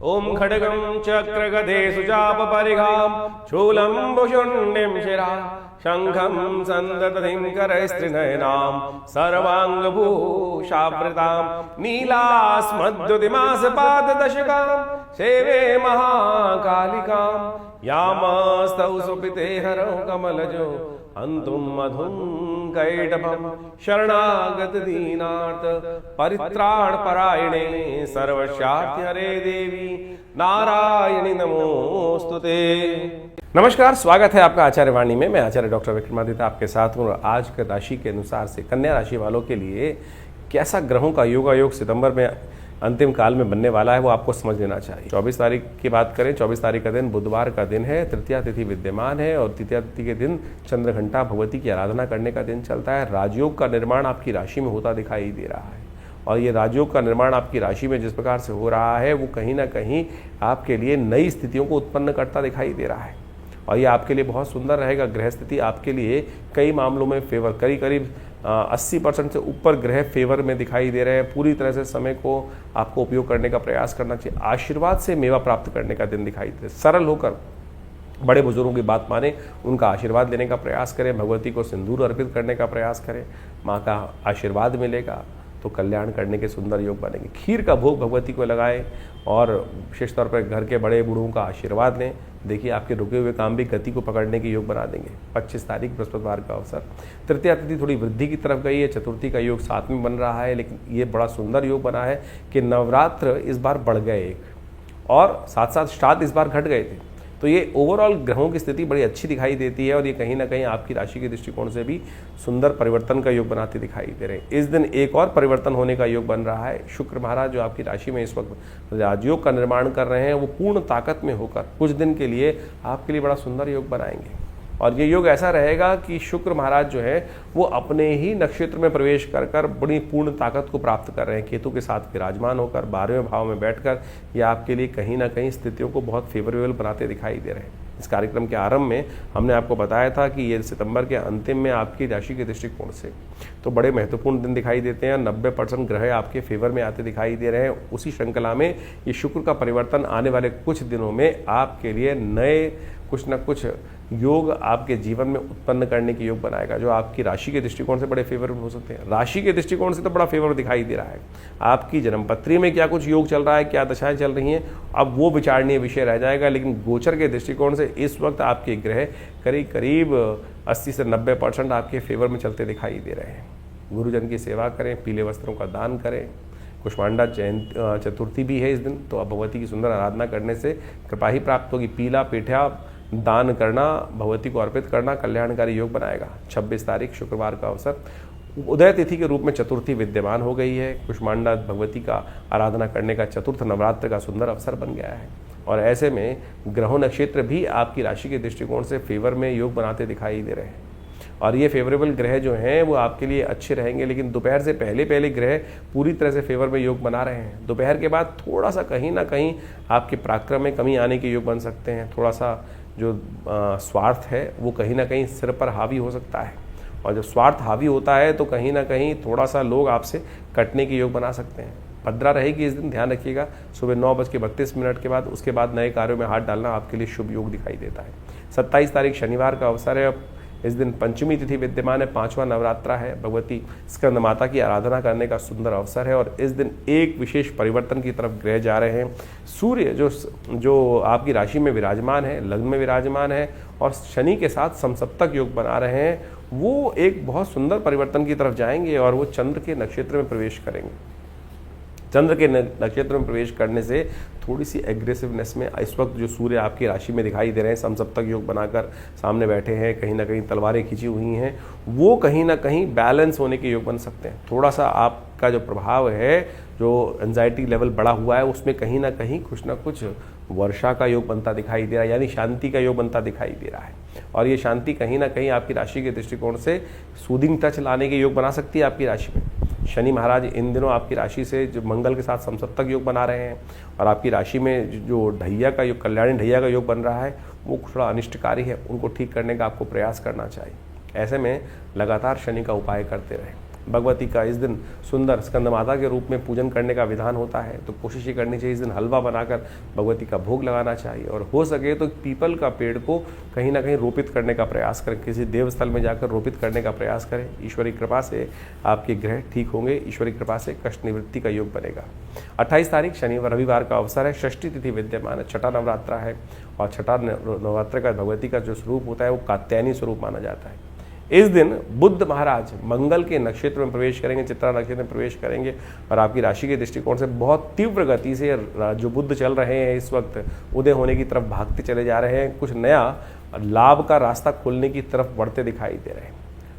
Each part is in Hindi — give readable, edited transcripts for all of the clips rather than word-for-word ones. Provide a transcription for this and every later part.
ओम खड्गं चक्रगदे सुचापपरिघां शूलं भुषुण्डिं शिरा शंखं संदतधिं करस्त्रिनयनां सर्वाङ्गभूषावृतां नीलास्मद्युतिमासपाददशकां सेवे महाकालिकां यामस्तौ सुपिते हरौ कमलजो हन्तुं मधुं कैटभं शरणागत दीनार्थ परित्राण परायणे सर्वशार्थ हरे देवी नारायणी नमोस्तुते। नमस्कार, स्वागत है आपका आचार्य वाणी में। मैं आचार्य डॉक्टर विक्रमादित्य आपके साथ हूँ। आज के राशि के अनुसार से कन्या राशि वालों के लिए कैसा ग्रहों का योगायोग सितंबर में अंतिम काल में बनने वाला है वो आपको समझ लेना चाहिए। 24 तारीख की बात करें, 24 तारीख का दिन बुधवार का दिन है, तृतीया तिथि विद्यमान है और तृतीया तिथि के दिन चंद्रघंटा भगवती की आराधना करने का दिन चलता है। राजयोग का निर्माण आपकी राशि में होता दिखाई दे रहा है और ये राजयोग का निर्माण आपकी राशि में जिस प्रकार से हो रहा है वो कहीं ना कहीं आपके लिए नई स्थितियों को उत्पन्न करता दिखाई दे रहा है और ये आपके लिए बहुत सुंदर रहेगा। ग्रह स्थिति आपके लिए कई मामलों में फेवर, करीब 80% से ऊपर ग्रह फेवर में दिखाई दे रहे हैं। पूरी तरह से समय को आपको उपयोग करने का प्रयास करना चाहिए। आशीर्वाद से मेवा प्राप्त करने का दिन दिखाई दे। सरल होकर बड़े बुजुर्गों की बात माने, उनका आशीर्वाद लेने का प्रयास करें, भगवती को सिंदूर अर्पित करने का प्रयास करें, माँ का आशीर्वाद मिलेगा तो कल्याण करने के सुंदर योग बनेंगे। खीर का भोग भगवती को लगाएं और विशेष तौर पर घर के बड़े बूढ़ों का आशीर्वाद लें। देखिए आपके रुके हुए काम भी गति को पकड़ने के योग बना देंगे। 25 तारीख बृहस्पतिवार का अवसर। तृतीया तिथि थोड़ी वृद्धि की तरफ गई है, चतुर्थी का योग साथ में बन रहा है, लेकिन ये बड़ा सुंदर योग बना है कि नवरात्र इस बार बढ़ गए एक और साथ साथ श्राद्ध इस बार घट गए थे। तो ये ओवरऑल ग्रहों की स्थिति बड़ी अच्छी दिखाई देती है और ये कहीं ना कहीं आपकी राशि के दृष्टिकोण से भी सुंदर परिवर्तन का योग बनाते दिखाई दे रहे हैं। इस दिन एक और परिवर्तन होने का योग बन रहा है। शुक्र महाराज जो आपकी राशि में इस वक्त राजयोग का निर्माण कर रहे हैं वो पूर्ण ताकत में होकर कुछ दिन के लिए आपके लिए बड़ा सुंदर योग बनाएंगे और ये योग ऐसा रहेगा कि शुक्र महाराज जो है वो अपने ही नक्षत्र में प्रवेश कर बड़ी पूर्ण ताकत को प्राप्त कर रहे हैं। केतु के साथ विराजमान होकर 12वें भाव में बैठकर ये आपके लिए कहीं ना कहीं स्थितियों को बहुत फेवरेबल बनाते दिखाई दे रहे हैं। इस कार्यक्रम के आरंभ में हमने आपको बताया था कि ये सितंबर के अंतिम में आपकी राशि के दृष्टिकोण से तो बड़े महत्वपूर्ण दिन दिखाई देते हैं। 90% ग्रह आपके फेवर में आते दिखाई दे रहे हैं। उसी श्रृंखला में ये शुक्र का परिवर्तन आने वाले कुछ दिनों में आपके लिए नए कुछ न कुछ योग आपके जीवन में उत्पन्न करने के योग बनाएगा जो आपकी राशि के दृष्टिकोण से बड़े फेवरेबल हो सकते हैं। राशि के दृष्टिकोण से तो बड़ा फेवर दिखाई दे रहा है। आपकी जन्मपत्री में क्या कुछ योग चल रहा है, क्या दशाएं चल रही हैं, अब वो विचारणीय विषय रह जाएगा। लेकिन गोचर के दृष्टिकोण से इस वक्त आपके ग्रह करीब 80 से 90% आपके फेवर में चलते दिखाई दे रहे हैं। गुरुजन की सेवा करें, पीले वस्त्रों का दान करें। कुष्मांडा चतुर्थी भी है इस दिन, तो अब भगवती की सुंदर आराधना करने से कृपा ही प्राप्त होगी। पीला पेठा दान करना, भगवती को अर्पित करना कल्याणकारी योग बनाएगा। 26 तारीख शुक्रवार का अवसर। उदय तिथि के रूप में चतुर्थी विद्यमान हो गई है। कुष्मांडा भगवती का आराधना करने का चतुर्थ नवरात्र का सुंदर अवसर बन गया है और ऐसे में ग्रहों नक्षत्र भी आपकी राशि के दृष्टिकोण से फेवर में योग बनाते दिखाई दे रहे हैं और ये फेवरेबल ग्रह जो हैं वो आपके लिए अच्छे रहेंगे। लेकिन दोपहर से पहले ग्रह पूरी तरह से फेवर में योग बना रहे हैं। दोपहर के बाद थोड़ा सा कहीं ना कहीं आपके पराक्रम में कमी आने के योग बन सकते हैं। थोड़ा सा जो स्वार्थ है वो कहीं ना कहीं सिर पर हावी हो सकता है और जब स्वार्थ हावी होता है तो कहीं ना कहीं थोड़ा सा लोग आपसे कटने के योग बना सकते हैं। भद्रा रहेगी इस दिन, ध्यान रखिएगा। सुबह 9:32 के बाद उसके बाद नए कार्यों में हाथ डालना आपके लिए शुभ योग दिखाई देता है। 27 तारीख शनिवार का अवसर है। इस दिन पंचमी तिथि विद्यमान है, 5वां नवरात्रा है। भगवती स्कंद माता की आराधना करने का सुंदर अवसर है और इस दिन एक विशेष परिवर्तन की तरफ ग्रह जा रहे हैं। सूर्य जो आपकी राशि में विराजमान है, लग्न में विराजमान है और शनि के साथ समसप्तक योग बना रहे हैं, वो एक बहुत सुंदर परिवर्तन की तरफ जाएंगे और वो चंद्र के नक्षत्र में प्रवेश करेंगे। चंद्र के नक्षत्र में प्रवेश करने से थोड़ी सी एग्रेसिवनेस में इस वक्त जो सूर्य आपकी राशि में दिखाई दे रहे हैं, समसप्तक योग बनाकर सामने बैठे हैं, कहीं ना कहीं तलवारें खींची हुई हैं, वो कहीं ना कहीं बैलेंस होने के योग बन सकते हैं। थोड़ा सा आपका जो प्रभाव है, जो एंजाइटी लेवल बढ़ा हुआ है, उसमें कहीं ना कहीं कुछ ना कुछ वर्षा का योग बनता दिखाई दे रहा है, यानी शांति का योग बनता दिखाई दे रहा है और ये शांति कहीं ना कहीं आपकी राशि के दृष्टिकोण से सूदिंग टच लाने के योग बना सकती है आपकी राशि में। शनि महाराज इन दिनों आपकी राशि से जो मंगल के साथ समसप्तक योग बना रहे हैं और आपकी राशि में जो ढैया का योग, कल्याणी ढैया का योग बन रहा है, वो थोड़ा अनिष्टकारी है। उनको ठीक करने का आपको प्रयास करना चाहिए। ऐसे में लगातार शनि का उपाय करते रहें। भगवती का इस दिन सुंदर स्कंद माता के रूप में पूजन करने का विधान होता है, तो कोशिश ये करनी चाहिए इस दिन हलवा बनाकर भगवती का भोग लगाना चाहिए। और हो सके तो पीपल का पेड़ को कहीं ना कहीं रोपित करने का प्रयास करें, किसी देवस्थल में जाकर रोपित करने का प्रयास करें। ईश्वरी कृपा से आपके ग्रह ठीक होंगे, ईश्वरी कृपा से कष्ट निवृत्ति का योग बनेगा। 28 तारीख शनिवार रविवार का अवसर है, षष्ठी तिथि विद्यमान है, छठा नवरात्र है और छठा नवरात्र का भगवती का जो स्वरूप होता है वो कात्यायनी स्वरूप माना जाता है। इस दिन बुद्ध महाराज मंगल के नक्षत्र में प्रवेश करेंगे, चित्रा नक्षत्र में प्रवेश करेंगे और आपकी राशि के दृष्टिकोण से बहुत तीव्र गति से जो बुद्ध चल रहे हैं इस वक्त उदय होने की तरफ भागते चले जा रहे हैं, कुछ नया लाभ का रास्ता खुलने की तरफ बढ़ते दिखाई दे रहे हैं।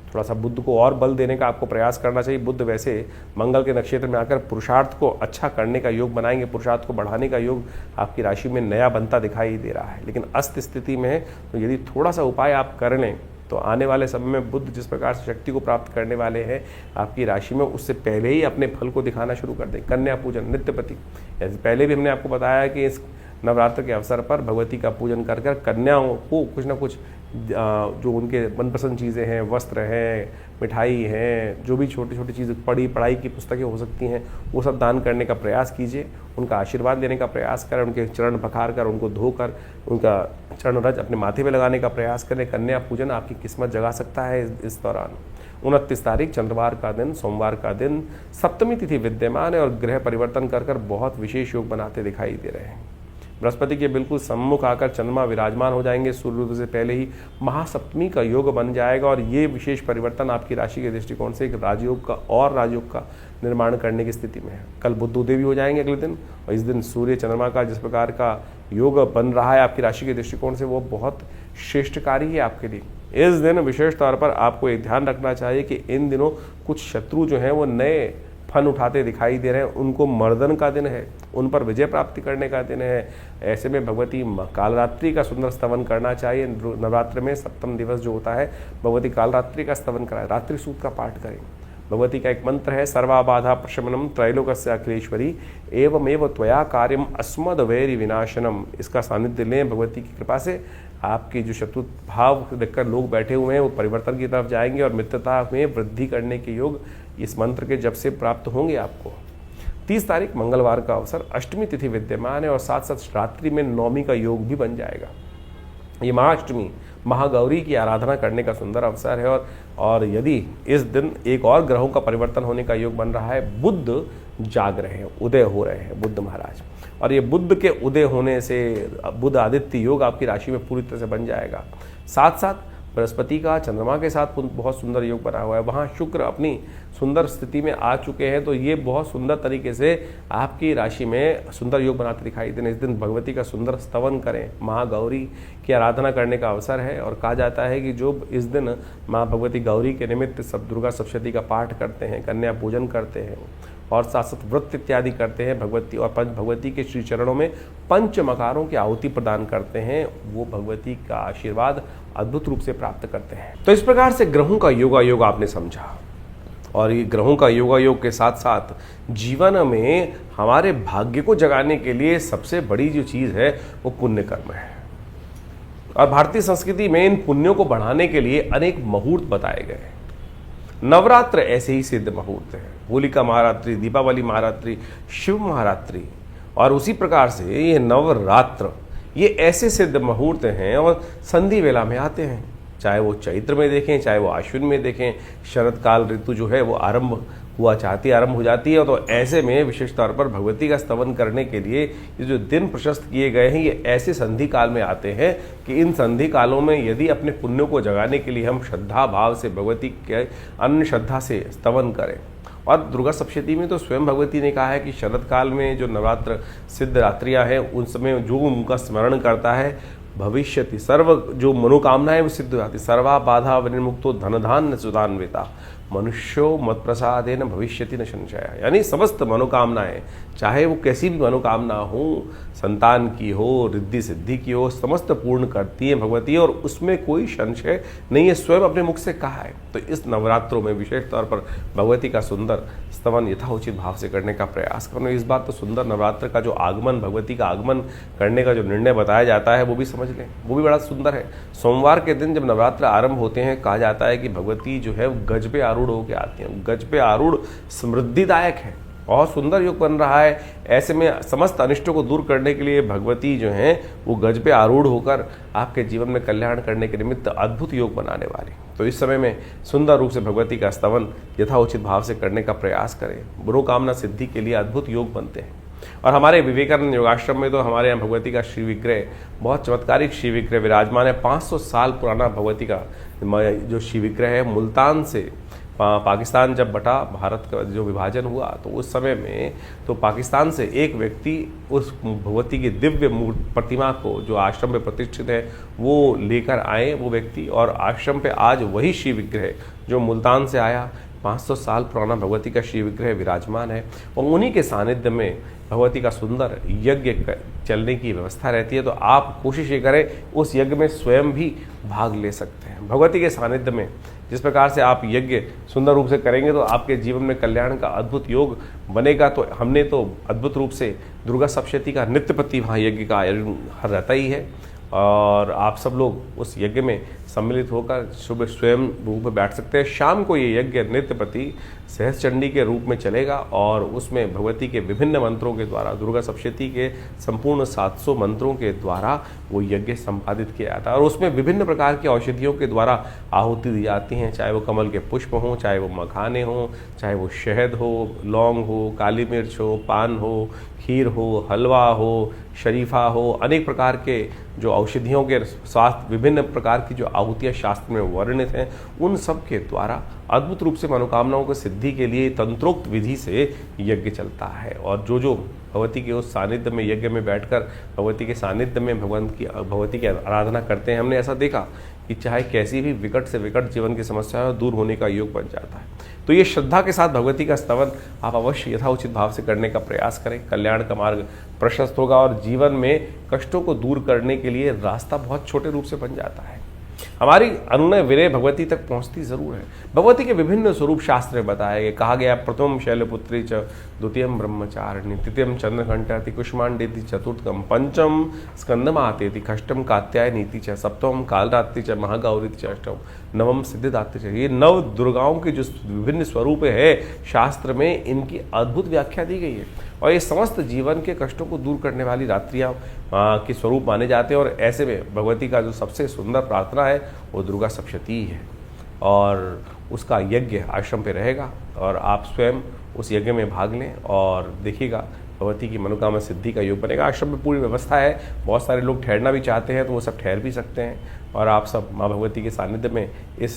थोड़ा सा बुद्ध को और बल देने का आपको प्रयास करना चाहिए। बुद्ध वैसे मंगल के नक्षत्र में आकर पुरुषार्थ को अच्छा करने का योग बनाएंगे, पुरुषार्थ को बढ़ाने का योग आपकी राशि में नया बनता दिखाई दे रहा है, लेकिन अस्त स्थिति में है, तो यदि थोड़ा सा उपाय आप कर लें तो आने वाले समय में बुद्ध जिस प्रकार से शक्ति को प्राप्त करने वाले हैं आपकी राशि में, उससे पहले ही अपने फल को दिखाना शुरू कर दें। कन्या पूजन नित्यपति, पहले भी हमने आपको बताया कि इस नवरात्र के अवसर पर भगवती का पूजन कर कर कन्याओं को कुछ ना कुछ जो उनके मनपसंद चीज़ें हैं, वस्त्र हैं, मिठाई हैं, जो भी छोटी छोटी चीज़ें, पढ़ाई की पुस्तकें हो सकती हैं, वो सब दान करने का प्रयास कीजिए। उनका आशीर्वाद लेने का प्रयास करें, उनके चरण पखार कर, उनको धोकर उनका चरण रज अपने माथे पे लगाने का प्रयास करें। कन्या पूजन आपकी किस्मत जगा सकता है इस दौरान। 29 तारीख चंद्रवार का दिन, सोमवार का दिन, सप्तमी तिथि विद्यमान है और ग्रह परिवर्तन कर कर बहुत विशेष योग बनाते दिखाई दे रहे हैं। बृहस्पति के बिल्कुल सम्मुख आकर चंद्रमा विराजमान हो जाएंगे, सूर्योदय से पहले ही महासप्तमी का योग बन जाएगा और ये विशेष परिवर्तन आपकी राशि के दृष्टिकोण से एक राजयोग का और राजयोग का निर्माण करने की स्थिति में है। कल बुध उदय भी हो जाएंगे अगले दिन, और इस दिन सूर्य चंद्रमा का जिस प्रकार का योग बन रहा है आपकी राशि के दृष्टिकोण से वो बहुत श्रेष्ठकारी है आपके लिए। इस दिन विशेष तौर पर आपको एक ध्यान रखना चाहिए कि इन दिनों कुछ शत्रु जो हैं वो नए फन उठाते दिखाई दे रहे हैं, उनको मर्दन का दिन है, उन पर विजय प्राप्ति करने का दिन है। ऐसे में भगवती कालरात्रि का सुंदर स्तवन करना चाहिए। नवरात्र में सप्तम दिवस जो होता है भगवती कालरात्रि का स्तवन कराए, रात्रि सूक्त का पाठ करें। भगवती का एक मंत्र है, सर्वाबाधा प्रशमनम त्रैलोकस्य अखिलेश्वरी एवमेव त्वया कार्यम अस्मद वैरि विनाशनम। इसका सानिध्य लें भगवती की कृपा से, आपके जो शत्रु भाव देखकर लोग बैठे हुए हैं वो परिवर्तन की तरफ जाएंगे और मित्रता में वृद्धि करने के योग इस मंत्र के जप से प्राप्त होंगे आपको। 30 तारीख मंगलवार का अवसर, अष्टमी तिथि विद्यमान है और साथ साथ रात्रि में नवमी का योग भी बन जाएगा। ये महाअष्टमी महागौरी की आराधना करने का सुंदर अवसर है और यदि इस दिन एक और ग्रहों का परिवर्तन होने का योग बन रहा है, बुद्ध जाग रहे हैं, उदय हो रहे हैं बुद्ध महाराज, और ये बुद्ध के उदय होने से बुध आदित्य योग आपकी राशि में पूरी तरह से बन जाएगा। साथ साथ बृहस्पति का चंद्रमा के साथ बहुत सुंदर योग बना हुआ है, वहाँ शुक्र अपनी सुंदर स्थिति में आ चुके हैं, तो ये बहुत सुंदर तरीके से आपकी राशि में सुंदर योग बनाते दिखाई देने। इस दिन भगवती का सुंदर स्तवन करें, महागौरी की आराधना करने का अवसर है और कहा जाता है कि जो इस दिन माँ भगवती गौरी के निमित्त सब दुर्गा सप्तशती का पाठ करते हैं, कन्या पूजन करते हैं और साथ साथ व्रत इत्यादि करते हैं भगवती और भगवती के श्री चरणों में पंच मकारों की आहुति प्रदान करते हैं, वो भगवती का आशीर्वाद अद्भुत रूप से प्राप्त करते हैं। तो इस प्रकार से ग्रहों का योगायोग आपने समझा, और ये ग्रहों का योगायोग के साथ साथ जीवन में हमारे भाग्य को जगाने के लिए सबसे बड़ी जो चीज़ है वो पुण्य कर्म है। और भारतीय संस्कृति में इन पुण्यों को बढ़ाने के लिए अनेक मुहूर्त बताए गए हैं। नवरात्र ऐसे ही सिद्ध मुहूर्त है, होलिका महारात्रि, दीपावली महारात्रि, शिव महारात्रि, और उसी प्रकार से ये नवरात्र ये ऐसे सिद्ध मुहूर्त हैं और संधि वेला में आते हैं, चाहे वो चैत्र में देखें, चाहे वो आश्विन में देखें। शरद काल ऋतु जो है वो आरंभ हो जाती है, तो ऐसे में विशेष तौर पर भगवती का स्तवन करने के लिए ये जो दिन प्रशस्त किए गए हैं ये ऐसे संधि काल में आते हैं कि इन संधि कालों में यदि अपने पुण्यों को जगाने के लिए हम श्रद्धा भाव से भगवती के अन्य श्रद्धा से स्तवन करें। और दुर्गा सप्तशती में तो स्वयं भगवती ने कहा है कि शरद काल में जो नवरात्र सिद्ध रात्रियाँ हैं उन समय जो उनका स्मरण करता है भविष्यति सर्व जो मनोकामनाएं वो सिद्ध हो जाती। सर्वा बाधा विनिर्मुक्तो धनधान्य सुधान्विता मनुष्यो मत प्रसादे न भविष्यति न संशय। यानी समस्त मनोकामनाएं, चाहे वो कैसी भी मनोकामना हो, संतान की हो, रिद्धि सिद्धि की हो, समस्त पूर्ण करती हैं भगवती, और उसमें कोई संशय नहीं है, स्वयं अपने मुख से कहा है। तो इस नवरात्रों में विशेष तौर पर भगवती का सुंदर स्तवन यथाउचित भाव से करने का प्रयास करो। इस बात तो सुंदर नवरात्र का जो आगमन, भगवती का आगमन करने का जो निर्णय बताया जाता है वो भी समझ लें, वो भी बड़ा सुंदर है। सोमवार के दिन जब नवरात्र आरंभ होते हैं, कहा जाता है कि भगवती जो है गज पे आरूढ़ होकर आती हैं। गज पे आरूढ़ समृद्धिदायक है, बहुत सुंदर योग बन रहा है। ऐसे में समस्त अनिष्टों को दूर करने के लिए भगवती जो हैं वो गज पे आरूढ़ होकर आपके जीवन में कल्याण करने के निमित्त अद्भुत योग बनाने वाली। तो इस समय में सुंदर रूप से भगवती का स्तवन यथाउचित भाव से करने का प्रयास करें। मनोकामना सिद्धि के लिए अद्भुत योग बनते हैं। और हमारे विवेकानंद योगाश्रम में तो हमारे यहाँ भगवती का श्री विग्रह, बहुत चमत्कारिक श्री विग्रह विराजमान है। 500 साल पुराना भगवती का जो श्री विग्रह है, मुल्तान से पाकिस्तान जब बटा, भारत का जो विभाजन हुआ, तो उस समय में तो पाकिस्तान से एक व्यक्ति उस भगवती की दिव्य प्रतिमा को जो आश्रम में प्रतिष्ठित है वो लेकर आए वो व्यक्ति, और आश्रम पे आज वही श्री विग्रह जो मुल्तान से आया, 500 साल पुराना भगवती का श्री विग्रह विराजमान है। और उन्हीं के सानिध्य में भगवती का सुंदर यज्ञ चलने की व्यवस्था रहती है। तो आप कोशिश ये करें उस यज्ञ में स्वयं भी भाग ले सकते हैं। भगवती के सानिध्य में जिस प्रकार से आप यज्ञ सुंदर रूप से करेंगे तो आपके जीवन में कल्याण का अद्भुत योग बनेगा। तो हमने तो अद्भुत रूप से दुर्गा सप्तशती का नित्य प्रति वहाँ यज्ञ का आयोजन रहता ही है, और आप सब लोग उस यज्ञ में सम्मिलित होकर सुबह स्वयं रूप में बैठ सकते हैं। शाम को ये यज्ञ नित्य प्रति सहस्त्र चंडी के रूप में चलेगा, और उसमें भगवती के विभिन्न मंत्रों के द्वारा, दुर्गा सप्तशती के संपूर्ण 700 मंत्रों के द्वारा वो यज्ञ संपादित किया जाता है। और उसमें विभिन्न प्रकार की औषधियों के द्वारा आहुति दी जाती हैं, चाहे वो कमल के पुष्प हों, चाहे वो मखाने हों, चाहे वो शहद हो, लौंग हो, काली मिर्च हो, पान हो, खीर हो, हलवा हो, शरीफा हो, अनेक प्रकार के जो औषधियों के स्वास्थ्य, विभिन्न प्रकार की जो आहुतियाँ शास्त्र में वर्णित हैं, उन सब के द्वारा अद्भुत रूप से मनोकामनाओं की सिद्धि के लिए तंत्रोक्त विधि से यज्ञ चलता है। और जो भगवती के उस सानिध्य में यज्ञ में बैठकर भगवती के सानिध्य में भगवती की आराधना करते हैं, हमने ऐसा देखा कि चाहे कैसी भी विकट से विकट जीवन की समस्या हो, दूर होने का योग बन जाता है। तो ये श्रद्धा के साथ भगवती का स्तवन आप अवश्य यथाउचित भाव से करने का प्रयास करें। कल्याण का मार्ग प्रशस्त होगा और जीवन में कष्टों को दूर करने के लिए रास्ता बहुत छोटे रूप से बन जाता है। हमारी अनुनय विनय भगवती तक पहुंचती जरूर है। भगवती के विभिन्न स्वरूप शास्त्र में बताए गए, कहा गया प्रथम शैलपुत्री च, द्वितीयम ब्रह्मचारिणी, तृतीयम चंद्रघंटाति, कुष्मांडेति, चतुर्थम पंचम स्कंदमातेति, षष्ठम कात्यायनीति च, सप्तम कालरात्रि च, महागौरी च, अष्टम नवम सिद्धिदात्री च। ये 9 दुर्गाओं के जो विभिन्न स्वरूप है शास्त्र में, इनकी अद्भुत व्याख्या दी गई है। और ये समस्त जीवन के कष्टों को दूर करने वाली रात्रियाँ के स्वरूप माने जाते हैं। और ऐसे में भगवती का जो सबसे सुंदर प्रार्थना है वो दुर्गा सप्तशती है, और उसका यज्ञ आश्रम पे रहेगा, और आप स्वयं उस यज्ञ में भाग लें और देखिएगा भगवती की मनोकामना सिद्धि का योग बनेगा। आश्रम में पूरी व्यवस्था है, बहुत सारे लोग ठहरना भी चाहते हैं तो वो सब ठहर भी सकते हैं, और आप सब माँ भगवती के सानिध्य में इस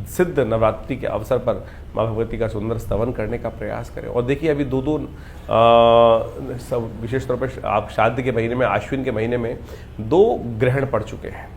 सिद्ध नवरात्रि के अवसर पर माँ भगवती का सुंदर स्तवन करने का प्रयास करें। और देखिए अभी दो सब विशेष तौर पर आप श्राद्ध के महीने में, आश्विन के महीने में 2 ग्रहण पड़ चुके हैं।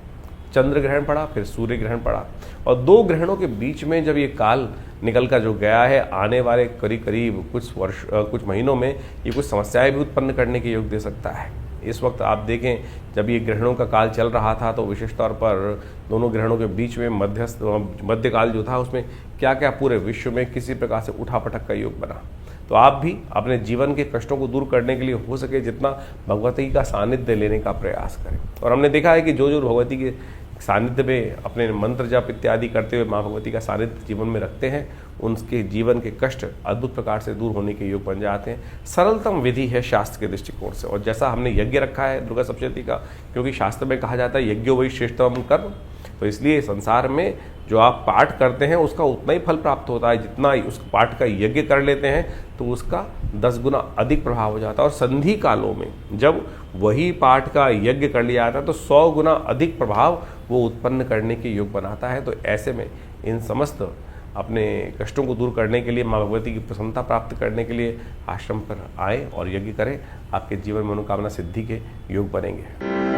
चंद्र ग्रहण पड़ा, फिर सूर्य ग्रहण पड़ा, और 2 ग्रहणों के बीच में जब ये काल निकल कर जो गया है, आने वाले करीब कुछ महीनों में ये कुछ समस्याएं भी उत्पन्न करने के योग दे सकता है। इस वक्त आप देखें जब ये ग्रहणों का काल चल रहा था तो विशेष तौर पर दोनों ग्रहणों के बीच में मध्यकाल जो था उसमें क्या क्या पूरे विश्व में किसी प्रकार से उठापटक का योग बना। तो आप भी अपने जीवन के कष्टों को दूर करने के लिए हो सके जितना भगवती का सानिध्य लेने का प्रयास करें। और हमने देखा है कि जो भगवती के सानिध्य में अपने मंत्र जप इत्यादि करते हुए माँ भगवती का सानिध्य जीवन में रखते हैं, उनके जीवन के कष्ट अद्भुत प्रकार से दूर होने के योग बन जाते हैं। सरलतम विधि है शास्त्र के दृष्टिकोण से। और जैसा हमने यज्ञ रखा है दुर्गा सप्तशती का, क्योंकि शास्त्र में कहा जाता है यज्ञो वही श्रेष्ठतम कर्म, तो इसलिए संसार में जो आप पाठ करते हैं उसका उतना ही फल प्राप्त होता है, जितना उस पाठ का यज्ञ कर लेते हैं तो उसका 10 गुना अधिक प्रभाव हो जाता है। और संधि कालों में जब वही पाठ का यज्ञ कर लिया जाता है तो 100 गुना अधिक प्रभाव वो उत्पन्न करने के योग बनाता है। तो ऐसे में इन समस्त अपने कष्टों को दूर करने के लिए, माँ भगवती की प्रसन्नता प्राप्त करने के लिए आश्रम पर आए और यज्ञ करें, आपके जीवन में मनोकामना सिद्धि के योग बनेंगे।